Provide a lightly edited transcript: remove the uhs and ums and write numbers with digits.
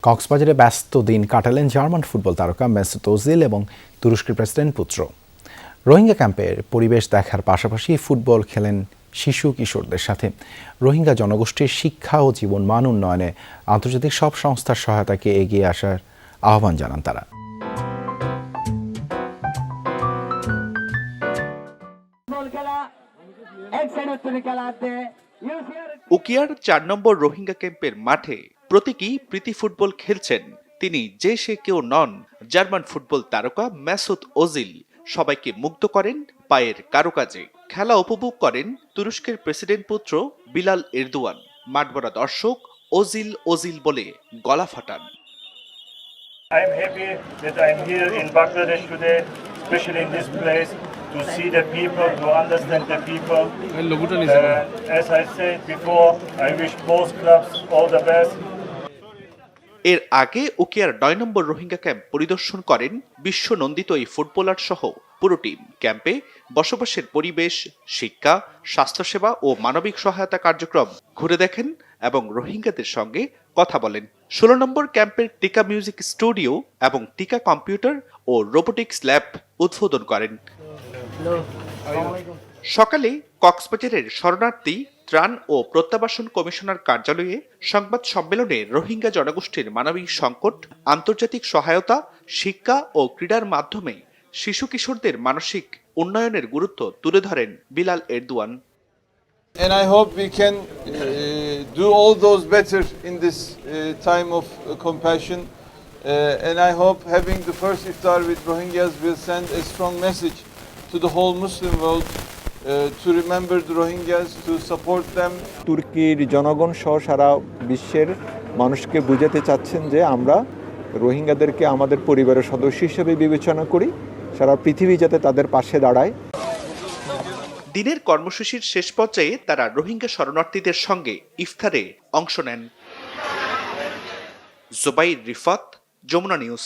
কক্সবাজারে ব্যস্ত দিন কাটালেন জার্মান ফুটবল তারকা মেসুত ওজিল এবং তুরস্কের প্রেসিডেন্ট পুত্র। রোহিঙ্গা ক্যাম্পের পরিবেশ দেখার পাশাপাশি ফুটবল খেলেন শিশু কিশোরদের সাথে। রোহিঙ্গা জনগোষ্ঠীর শিক্ষা ও জীবনমান উন্নয়নে আন্তর্জাতিক সব সংস্থার সহায়তাকে এগিয়ে আসার আহ্বান জানান তারা। উকিয়ার ৪ নম্বর রোহিঙ্গা ক্যাম্পের মাঠে প্রতীকী প্রীতি ফুটবল খেলছেন তিনি যে সে কেউ নন, জার্মান ফুটবল তারকা মেসুত ওজিল। সবাইকে মুগ্ধ করেন পায়ের কারুকাজে। খেলা উপভোগ করেন তুরস্কের প্রেসিডেন্ট পুত্র বিলাল এরদোয়ান। মাঠভরা দর্শক ওজিল ওজিল বলে গলা ফাটান। I am happy that I am here in Bangladesh today, especially in this place, to see the people, to understand the people. As I said before, I wish both clubs all the best. এর আগে উকিয়ার ৯ নম্বর Rohingya camp পরিদর্শন করেন বিশ্ব নন্দিত এই footballer সহ পুরো team. ক্যাম্পে বসবাসের পরিবেশ, শিক্ষা, স্বাস্থ্যসেবা ও মানবিক সহায়তা কার্যক্রম ঘুরে দেখেন এবং রোহিঙ্গাদের সঙ্গে কথা বলেন। ১৬ নম্বর ক্যাম্পের টিকা মিউজিক স্টুডিও এবং টিকা কম্পিউটার ও রোবোটিক্স ল্যাব উদ্বোধন করেন। সকালে কক্সবাজারের শরণার্থী ত্রাণ ও প্রত্যাবাসন কমিশনার কার্যালয়ে সংবাদ সম্মেলনে রোহিঙ্গা জনগোষ্ঠীর মানবিক সংকট, আন্তর্জাতিক সহায়তা, শিক্ষা ও ক্রীড়ার মাধ্যমে শিশু কিশোরদের মানসিক উন্নয়নের গুরুত্ব তুলে ধরেন Bilal Erdogan. And I hope we can do all those better in this time of compassion. And I hope having the first iftar with Rohingyas will send a strong message to the whole Muslim world to remember the Rohingyas, to support them. তুর্কির জনগণ সহ সারা বিশ্বের মানুষকে বুঝাতে চাচ্ছেন যে আমরা রোহিঙ্গাদেরকে আমাদের পরিবারের সদস্য হিসেবে বিবেচনা করি, সারা পৃথিবী যাতে তাদের পাশে দাঁড়ায়। দিনের কর্মসূচির শেষ পর্যায়ে তারা রোহিঙ্গা শরণার্থীদের সঙ্গে ইফতারে অংশ নেন। জুবাইর রিফাত, যমুনা নিউজ।